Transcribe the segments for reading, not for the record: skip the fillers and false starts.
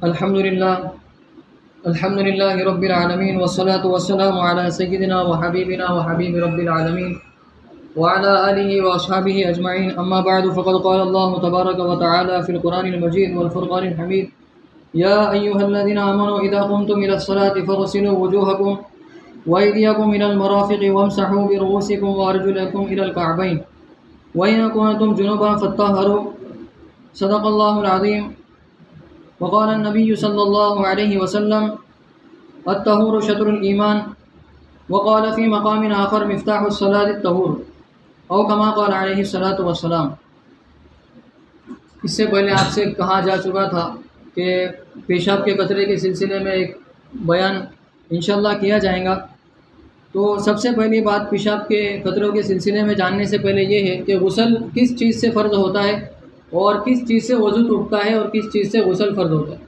الحمد لله الحمد لله رب العالمين والصلاة والسلام على سيدنا وحبيبنا وحبيب رب العالمين وعلى آله وأصحابه أجمعين. أما بعد، فقد قال الله تبارك وتعالى في القرآن المجيد والفرقان الحميد: يا أيها الذين آمنوا إذا قمتم إلى الصلاة فاغسلوا وجوهكم وأيديكم إلى المرافق وامسحوا برؤوسكم وأرجلكم إلى الكعبين وإن كنتم جنبا فاطهروا. صدق الله العظيم. وقال النبي صلى الله عليه وسلم: الطهور شطر الإيمان. وقال في مقام آخر: مفتاح الصلاة الطهور، او كما قال علیہ الصلاۃ والسلام. اس سے پہلے آپ سے کہا جا چکا تھا کہ پیشاب کے قطرے کے سلسلے میں ایک بیان انشاءاللہ کیا جائے گا. تو سب سے پہلی بات پیشاب کے قطروں کے سلسلے میں جاننے سے پہلے یہ ہے کہ غسل کس چیز سے فرض ہوتا ہے اور کس چیز سے وضو ٹوٹتا ہے اور کس چیز سے غسل فرض ہوتا ہے.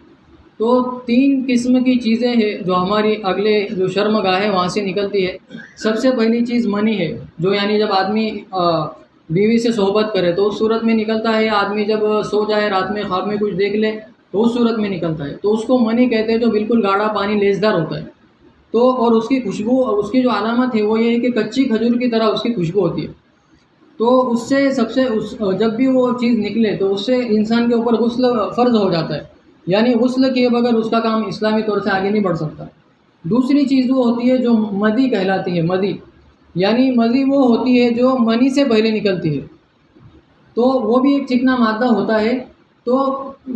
تو 3 قسم کی چیزیں ہیں جو ہماری اگلے جو شرم گاہ ہے وہاں سے نکلتی ہے. سب سے پہلی چیز منی ہے، جو یعنی جب آدمی بیوی سے صحبت کرے تو اس صورت میں نکلتا ہے. آدمی جب سو جائے رات میں خواب میں کچھ دیکھ لے تو اس صورت میں نکلتا ہے. تو اس کو منی کہتے ہیں، جو بالکل گاڑھا پانی لیسدار ہوتا ہے. تو اور اس کی خوشبو اور اس کی جو علامت ہے وہ یہ ہے کہ کچی کھجور کی طرح اس کی خوشبو ہوتی ہے. تو اس سے جب بھی وہ چیز نکلے تو اس سے انسان کے اوپر غسل فرض ہو جاتا ہے. یعنی غسل کیے بغیر اس کا کام اسلامی طور سے آگے نہیں بڑھ سکتا. دوسری چیز وہ ہوتی ہے جو مدی کہلاتی ہے. مدی یعنی مدی وہ ہوتی ہے جو منی سے پہلے نکلتی ہے. تو وہ بھی ایک چکنا مادہ ہوتا ہے. تو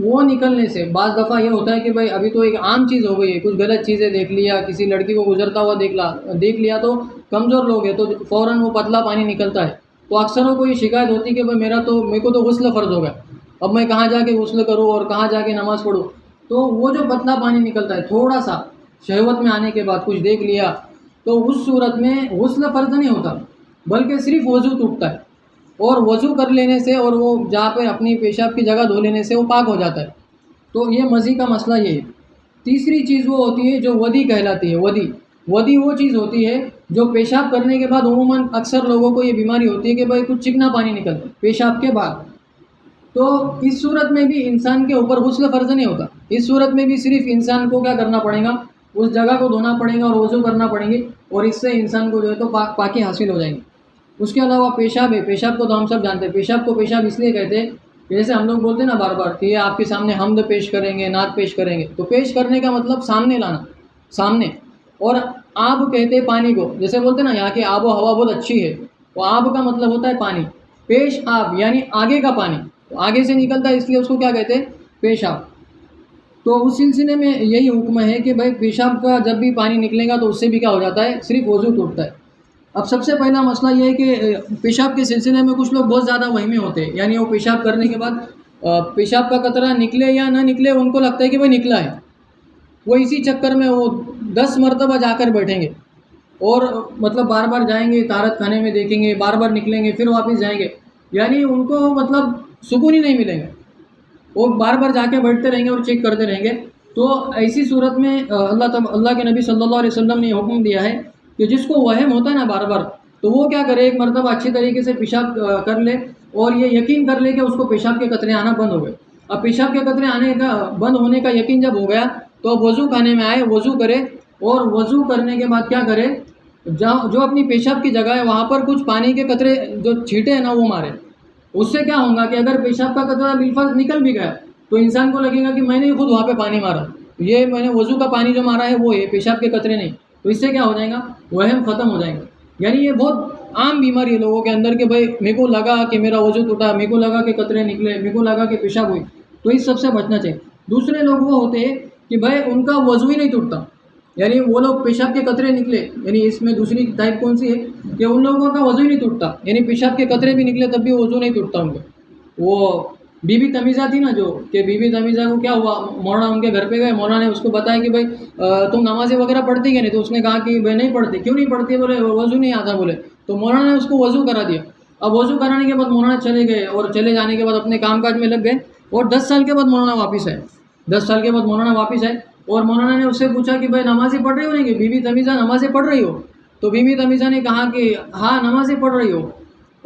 وہ نکلنے سے بعض دفعہ یہ ہوتا ہے کہ بھائی ابھی تو ایک عام چیز ہو گئی ہے، کچھ غلط چیزیں دیکھ لیا، کسی لڑکی کو گزرتا ہوا دیکھ لیا تو کمزور لوگ ہیں تو فوراً وہ پتلا پانی نکلتا ہے. تو اکثروں کو یہ شکایت ہوتی ہے کہ بھائی میرے کو تو غسل فرض ہو گیا، اب میں کہاں جا کے غسل کروں اور کہاں جا کے نماز پڑھوں. تو وہ جو پتلا پانی نکلتا ہے تھوڑا سا شہوت میں آنے کے بعد کچھ دیکھ لیا تو اس صورت میں غسل فرض نہیں ہوتا بلکہ صرف وضو ٹوٹتا ہے. اور وضو کر لینے سے اور وہ جہاں پہ اپنی پیشاب کی جگہ دھو لینے سے وہ پاک ہو جاتا ہے. تو یہ مزی کا مسئلہ یہ ہے. تیسری چیز وہ ہوتی ہے جو ودی کہلاتی ہے. ودی وہ چیز ہوتی ہے جو پیشاب کرنے کے بعد عموماً اکثر لوگوں کو یہ بیماری ہوتی ہے کہ بھائی کچھ چکنا پانی نکلتا ہے پیشاب کے بعد. تو اس صورت میں بھی انسان کے اوپر غسل فرض نہیں ہوتا. اس صورت میں بھی صرف انسان کو کیا کرنا پڑے گا، اس جگہ کو دھونا پڑے گا اور وضو کرنا پڑیں گے، اور اس سے انسان کو جو ہے تو پاکی حاصل ہو جائیں گی. اس کے علاوہ پیشاب ہے. پیشاب کو تو ہم سب جانتے ہیں. پیشاب کو پیشاب اس لیے کہتے ہیں کہ جیسے ہم لوگ بولتے ہیں نا بار بار کہ یہ آپ کے سامنے حمد پیش کریں گے، نعت پیش کریں گے. تو پیش کرنے کا مطلب سامنے لانا، سامنے. اور آب کہتے ہیں پانی کو. جیسے بولتے ہیں نا یہاں کی آب و ہوا بہت اچھی ہے، تو آب کا مطلب ہوتا ہے پانی. پیش آب یعنی آگے کا پانی، تو آگے سے نکلتا ہے اس لیے اس کو کیا کہتے ہیں، پیشاب. تو اس سلسلے میں یہی حکم ہے کہ بھائی پیشاب کا جب بھی پانی نکلے گا تو اس سے بھی کیا ہو جاتا ہے، صرف وضو ٹوٹتا ہے. اب سب سے پہلا مسئلہ یہ ہے کہ پیشاب کے سلسلے میں کچھ لوگ بہت زیادہ وہمے ہوتے ہیں. یعنی وہ پیشاب کرنے کے بعد پیشاب کا قطرہ نکلے یا نہ نکلے ان کو لگتا ہے کہ بھائی نکلا ہے. وہ اسی چکر میں وہ 10 مرتبہ جا کر بیٹھیں گے اور مطلب بار بار جائیں گے طہارت خانے میں، دیکھیں گے، بار بار نکلیں گے، پھر واپس جائیں گے. یعنی ان کو مطلب سکون ہی نہیں ملے گا. وہ بار بار جا کے بیٹھتے رہیں گے اور چیک کرتے رہیں گے. تو ایسی صورت میں اللہ کے نبی صلی اللہ علیہ وسلم نے یہ حکم دیا ہے کہ جس کو وہم ہوتا ہے نا بار بار، تو وہ کیا کرے، ایک مرتبہ اچھی طریقے سے پیشاب کر لے اور یہ یقین کر لے کہ اس کو پیشاب کے قطرے آنا بند ہو گئے. اب پیشاب کے قطرے آنے کا بند ہونے کا یقین جب ہو گیا تو اب وضو خانے میں آئے، وضو کرے، اور وضو کرنے کے بعد کیا کرے، جو اپنی پیشاب کی جگہ ہے وہاں پر کچھ پانی کے قطرے جو چھینٹے ہیں نا وہ مارے. اس سے کیا ہوگا کہ اگر پیشاب کا قطرہ بالفرض نکل بھی گیا تو انسان کو لگے گا کہ میں نے خود وہاں پہ پانی مارا، یہ میں نے وضو کا پانی جو مارا ہے وہ ہے، پیشاب کے قطرے نہیں. تو اس سے کیا ہو جائے گا، وہم ختم ہو جائے گا. یعنی یہ بہت عام بیماری ہے لوگوں کے اندر کہ بھائی میرے کو لگا کہ میرا وضو ٹوٹا، میرے کو لگا کہ قطرے نکلے، میرے کو لگا کہ پیشاب ہوئی. تو اس سب سے بچنا چاہیے. دوسرے لوگ وہ ہوتے ہیں کہ بھائی ان کا وضو ہی نہیں ٹوٹتا. یعنی وہ لوگ پیشاب کے قطرے نکلے، یعنی اس میں دوسری ٹائپ کون سی ہے کہ ان لوگوں کا وضو ہی نہیں ٹوٹتا. یعنی پیشاب کے قطرے بھی نکلے تب بھی وضو نہیں ٹوٹتا ان کو. وہ بی بی تمیزہ تھی نا، جو کہ بی بی تمیزہ کو کیا ہوا، مولانا ان کے گھر پہ گئے، مولانا نے اس کو بتایا کہ بھائی تم نمازیں وغیرہ پڑھتی کہ نہیں. تو اس نے کہا کہ بھائی نہیں پڑھتی. کیوں نہیں پڑھتی؟ بولے وضو نہیں آتا. بولے تو مولانا نے اس کو وضو کرا دیا. اب وضو کرانے کے بعد مولانا چلے گئے اور چلے جانے کے بعد اپنے کام کاج میں لگ گئے. اور 10 سال کے بعد مولانا واپس آئے. 10 سال کے بعد مولانا واپس آئے اور مولانا نے اس سے پوچھا کہ بھائی نمازیں پڑھ رہی ہو نہیں؟ کہ بی بی تمیزہ نمازیں پڑھ رہی ہو؟ تو بی بی تمیزہ نے کہا کہ ہاں نمازیں پڑھ رہی ہو.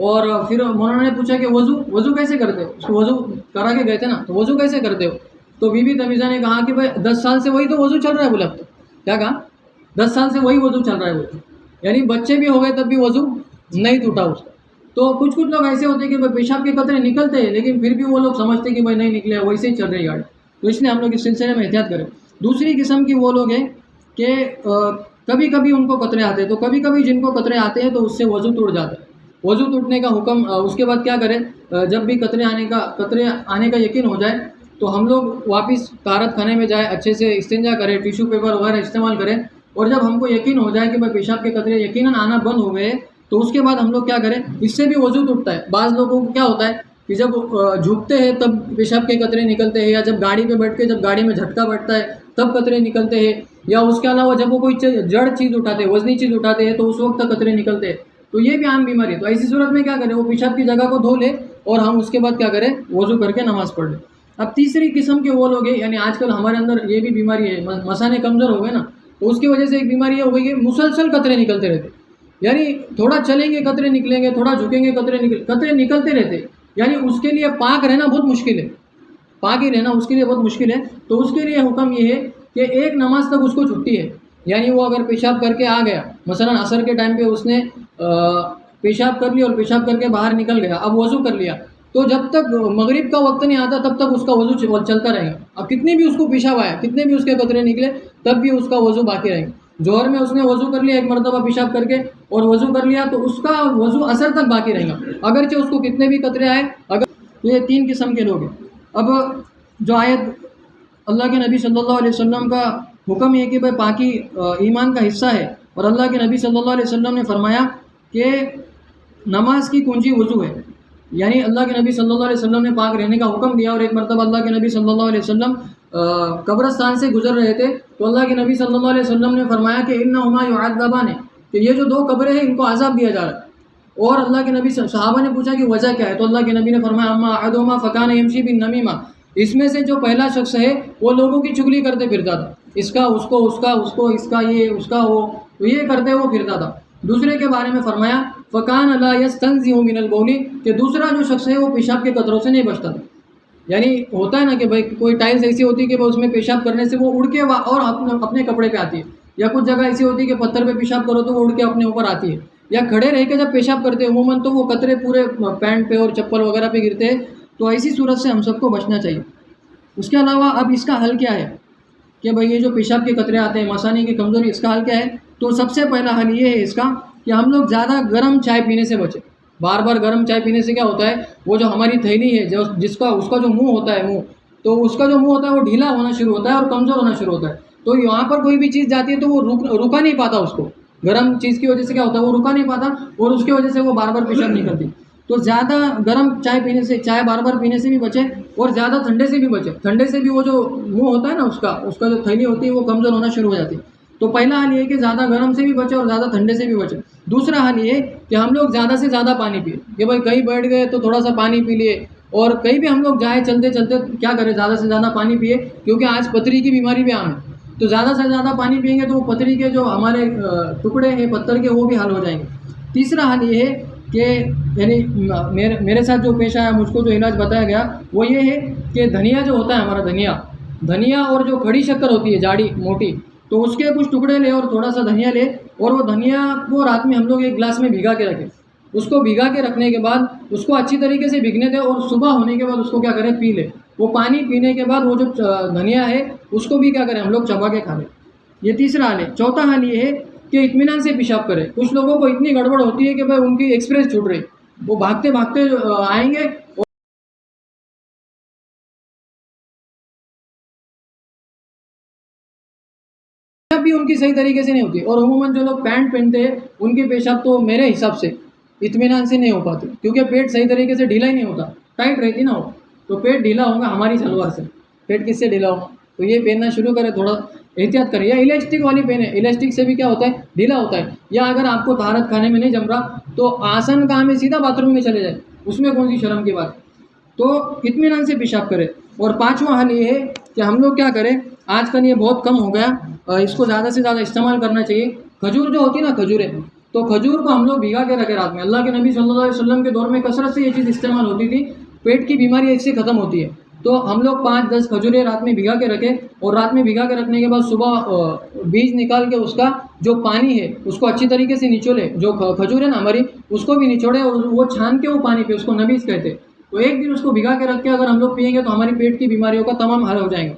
اور پھر مولانا نے پوچھا کہ وضو کیسے کرتے ہو؟ اس کو وضو کرا کے گئے تھے نا، تو وضو کیسے کرتے ہو؟ تو بی بی تمیزہ نے کہا کہ بھائی 10 سال سے وہی تو وضو چل رہا ہے. بولا اب تو کیا کہا؟ 10 سال سے وہی وضو چل رہا ہے. وہ یعنی بچے بھی ہو گئے تب بھی وضو نہیں ٹوٹا اس کا. تو کچھ لوگ ایسے ہوتے ہیں کہ بھائی پیشاب کے قطرے نکلتے ہیں لیکن پھر بھی وہ لوگ سمجھتے ہیں کہ بھائی نہیں نکلے، ویسے ہی چل رہی گاڑی. تو اس لیے ہم لوگ اس سلسلے میں احتیاط کریں. دوسری قسم کی وہ لوگ ہیں کہ کبھی کبھی ان کو قطرے آتے ہیں، تو کبھی کبھی جن کو قطرے آتے ہیں تو اس سے وضو ٹوٹ جاتا ہے. وضو ٹوٹنے کا حکم اس کے بعد کیا کریں؟ جب بھی قطرے آنے کا یقین ہو جائے تو ہم لوگ واپس طہارت خانے میں جائیں، اچھے سے استنجا کریں، ٹیشو پیپر وغیرہ استعمال کریں. اور جب ہم کو یقین ہو جائے کہ بھائی پیشاب کے قطرے یقیناً آنا بند ہو گئے تو اس کے بعد ہم لوگ کیا کریں؟ اس سے بھی وضو ٹوٹتا ہے. بعض لوگوں کو کیا ہوتا ہے کہ جب جھکتے ہیں تب پیشاب کے قطرے نکلتے ہیں، یا جب گاڑی پہ بیٹھ کے جب گاڑی میں جھٹکا بیٹھتا ہے تب قطرے نکلتے ہیں، یا اس کے علاوہ جب وہ کوئی جڑ چیز اٹھاتے ہیں، وزنی چیز اٹھاتے ہیں تو اس وقت قطرے نکلتے ہیں. تو یہ بھی عام بیماری ہے. تو ایسی صورت میں کیا کریں؟ وہ پیشاب کی جگہ کو دھو لے اور ہم اس کے بعد کیا کریں؟ وضو کر کے نماز پڑھ لیں. اب تیسری قسم کے وہ لوگ ہیں، یعنی آج کل ہمارے اندر یہ بھی بیماری ہے، مثانے کمزور ہو گئے نا، تو اس کی وجہ سے ایک بیماری یہ ہو گئی کہ مسلسل قطرے نکلتے رہتے. یعنی تھوڑا چلیں گے قطرے نکلیں گے، تھوڑا جھکیں گے قطرے نکلتے رہتے. یعنی اس کے لیے پاک رہنا بہت مشکل ہے، پاک ہی رہنا اس کے لیے بہت مشکل ہے. تو اس کے لیے حکم یہ ہے کہ ایک نماز تک اس کو چھٹی ہے. یعنی وہ اگر پیشاب کر کے آ گیا، مثلا عصر کے ٹائم پہ اس نے پیشاب کر لیا اور پیشاب کر کے باہر نکل گیا، اب وضو کر لیا، تو جب تک مغرب کا وقت نہیں آتا تب تک اس کا وضو چلتا رہے گا. اب کتنی بھی اس کو پیشاب آیا، کتنے بھی اس کے قطرے نکلے، تب بھی اس کا وضو باقی رہے گا. ظہر میں اس نے وضو کر لیا ایک مرتبہ پیشاب کر کے اور وضو کر لیا، تو اس کا وضو اثر تک باقی رہے گا اگرچہ اس کو کتنے بھی قطرے آئے. تو یہ 3 قسم کے لوگ ہیں. اب جو آیت اللہ کے نبی صلی اللہ علیہ وسلم کا حکم یہ کہ بھائی پاکی ایمان کا حصہ ہے، اور اللہ کے نبی صلی اللہ علیہ وسلم نے فرمایا کہ نماز کی کنجی وضو ہے. یعنی اللہ کے نبی صلی اللہ علیہ وسلم نے پاک رہنے کا حکم دیا. اور ایک مرتبہ اللہ کے نبی صلی اللہ علیہ وسلم قبرستان سے گزر رہے تھے تو اللہ کے نبی صلی اللہ علیہ وسلم نے فرمایا کہ انہما یعذبان، کہ یہ جو 2 قبریں ہیں ان کو عذاب دیا جا رہا ہے. اور اللہ کے نبی صحابہ نے پوچھا کہ وجہ کیا ہے؟ تو اللہ کے نبی نے فرمایا اما احدہما فکان یمشی بالنمیمہ، اس میں سے جو پہلا شخص ہے وہ لوگوں کی چگلی کرتے پھرتا تھا، اس کا اس کو، اس کا اس کو، اس کا یہ، اس کا وہ، تو یہ کرتے وہ پھرتا تھا. دوسرے کے بارے میں فرمایا فکان لا یستنزہ من البول، کہ دوسرا جو شخص ہے وہ پیشاب کے قطروں سے نہیں بچتا تھا. یعنی ہوتا ہے نا کہ بھائی کوئی ٹائلس ایسی ہوتی ہے کہ اس میں پیشاب کرنے سے وہ اڑ کے اور اپنے کپڑے پہ آتی ہے، یا کچھ جگہ ایسی ہوتی ہے کہ پتھر پہ پیشاب کرو تو وہ اڑ کے اپنے اوپر آتی ہے، یا کھڑے رہ کے جب پیشاب کرتے ہیں عموماً تو وہ قطرے پورے پینٹ پہ اور چپل وغیرہ پہ گرتے ہیں. تو ایسی صورت سے ہم سب کو بچنا چاہیے. اس کے علاوہ اب اس کا حل کیا ہے کہ بھئی یہ جو پیشاب کے قطرے آتے ہیں، مثانے کی کمزوری، اس کا حل کیا ہے؟ تو سب سے پہلا حل یہ ہے اس کا کہ ہم لوگ زیادہ گرم چائے پینے سے بچیں. بار بار گرم چائے پینے سے کیا ہوتا ہے؟ وہ جو ہماری تھیلی ہے، اس کا جو منہ ہوتا ہے، تو اس کا جو منہ ہوتا ہے وہ ڈھیلا ہونا شروع ہوتا ہے اور کمزور ہونا شروع ہوتا ہے. تو یہاں پر کوئی بھی چیز جاتی ہے تو وہ رکا نہیں پاتا، اس کو گرم چیز کی وجہ سے کیا ہوتا ہے وہ رکا نہیں پاتا اور اس کی وجہ سے وہ بار بار پیشاب نہیں کرتی. تو زیادہ گرم چائے پینے سے، چائے بار بار پینے سے بھی بچے اور زیادہ ٹھنڈے سے بھی بچے. ٹھنڈے سے بھی وہ جو منہ ہوتا ہے نا اس کا جو تھیلی ہوتی ہے وہ کمزور ہونا شروع ہو جاتی ہے. تو پہلا حل یہ ہے کہ زیادہ گرم سے بھی بچے اور زیادہ ٹھنڈے سے بھی بچے. دوسرا حل یہ کہ ہم لوگ زیادہ سے زیادہ پانی پیے، کہ بھائی کہیں بیٹھ گئے تو تھوڑا سا پانی پی لیے، اور کہیں بھی ہم لوگ جائیں چلتے چلتے کیا کریں؟ زیادہ سے زیادہ پانی پیے، کیونکہ آج پتھری کی بیماری بھی عام ہے. تو زیادہ سے زیادہ پانی پئیں گے تو وہ پتھری کے جو ہمارے ٹکڑے ہیں پتھر کے وہ بھی حل ہو جائیں گے. تیسرا حل یہ ہے کہ یعنی میرے ساتھ جو پیش آیا، مجھ کو جو علاج بتایا گیا وہ یہ ہے کہ دھنیا جو ہوتا ہے ہمارا، دھنیا اور جو کھڑی شکر ہوتی ہے جاڑی موٹی، تو اس کے کچھ ٹکڑے لے اور تھوڑا سا دھنیا لے، اور وہ دھنیا کو رات میں ہم لوگ ایک گلاس میں بھگا کے رکھیں. اس کو بھگا کے رکھنے کے بعد اس کو اچھی طریقے سے بھگنے دیں اور صبح ہونے کے بعد اس کو کیا کریں؟ پی لیں. وہ پانی پینے کے بعد وہ جو دھنیا ہے اس کو بھی کیا کریں؟ ہم لوگ چبا کے کھا لیں. یہ تیسرا حل ہے. چوتھا حل یہ ہے کہ اطمینان سے پیشاب کریں. کچھ لوگوں کو اتنی گڑبڑ ہوتی ہے کہ بھائی ان کی ایکسپریس چھوٹ رہی، وہ بھاگتے بھاگتے آئیں گے بھی ان کی صحیح طریقے سے نہیں ہوتی. اور عموماً جو لوگ پینٹ پہنتے ہیں ان کے پیشاب تو میرے حساب سے اطمینان سے نہیں ہو پاتے، کیونکہ پیٹ صحیح طریقے سے ڈھیلا ہی نہیں ہوتا، ٹائٹ رہتی نا وہ. تو پیٹ ڈھیلا ہوگا ہماری شلوار سے، پیٹ کس سے ڈھیلا ہوگا؟ تو یہ پہننا شروع کرے، تھوڑا احتیاط کریں. یا الاسٹک والی پہنے، الاسٹک سے بھی کیا ہوتا ہے؟ ڈھیلا ہوتا ہے. یا اگر آپ کو طہارت خانے میں نہیں جم رہا تو آسن کام ہے، سیدھا باتھ روم میں چلے جائیں، اس میں کون سی شرم کی بات. تو اطمینان سے پیشاب کرے. اور پانچواں حل یہ ہے کہ ہم لوگ کیا کریں؟ آج کل یہ بہت کم ہو گیا، اس کو زیادہ سے زیادہ استعمال کرنا چاہیے. کھجور جو ہوتی ہے نا، کھجوریں، تو کھجور کو ہم لوگ بھگا کے رکھے رات میں. اللہ کے نبی صلی اللہ علیہ وسلم کے دور میں کثرت سے یہ چیز استعمال ہوتی تھی. پیٹ کی بیماری اس سے ختم ہوتی ہے. تو ہم لوگ 5-10 کھجوریں رات میں بھگا کے رکھے, اور رات میں بھگا کے رکھنے کے بعد صبح بیج نکال کے اس کا جو پانی ہے اس کو اچھی طریقے سے نچوڑے. جو کھجور ہے نا ہماری اس کو بھی نچوڑے, اور وہ چھان کے وہ پانی پہ, اس کو نبیذ کہتے. تو ایک دن اس کو بھگا کے رکھ کے اگر ہم لوگ پئیں گے تو ہماری پیٹ کی بیماریوں کا تمام حل ہو جائیں گا.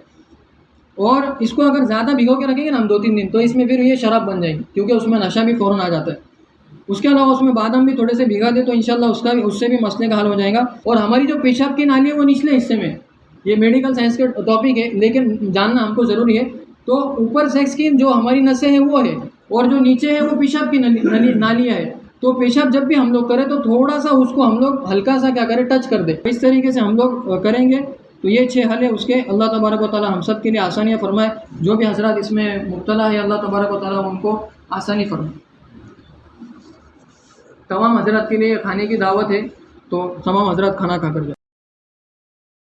اور اس کو اگر زیادہ بھگو کے رکھیں گے نا ہم 2-3 دن, تو اس میں پھر یہ شراب بن جائیں گی, کیونکہ اس میں نشہ بھی فوراً آ جاتا ہے. اس کے علاوہ اس میں بادام بھی تھوڑے سے بھگا دے تو انشاءاللہ اس سے بھی مسئلے کا حل ہو جائے گا. اور ہماری جو پیشاب کی نالی ہے وہ نچلے حصے میں, یہ میڈیکل سائنس کے ٹاپک ہے لیکن جاننا ہم کو ضروری ہے. تو اوپر سیکس کی جو ہماری نسیں ہیں وہ ہے, اور جو نیچے ہے وہ پیشاب کی نالیاں ہے. تو پیشاب جب بھی ہم لوگ کریں تو تھوڑا سا اس کو ہم لوگ ہلکا سا کیا کریں, ٹچ کر دیں. اس طریقے سے ہم لوگ کریں گے تو یہ 6 حل ہے اس کے. اللہ تبارک و تعالی ہم سب کے لیے آسانیاں فرمائے. جو بھی حضرات اس میں مبتلا ہے اللہ تبارک و تعالی ان کو آسانی فرمائے. تمام حضرات کے لیے کھانے کی دعوت ہے, تو تمام حضرات کھانا کھا کر جائیں.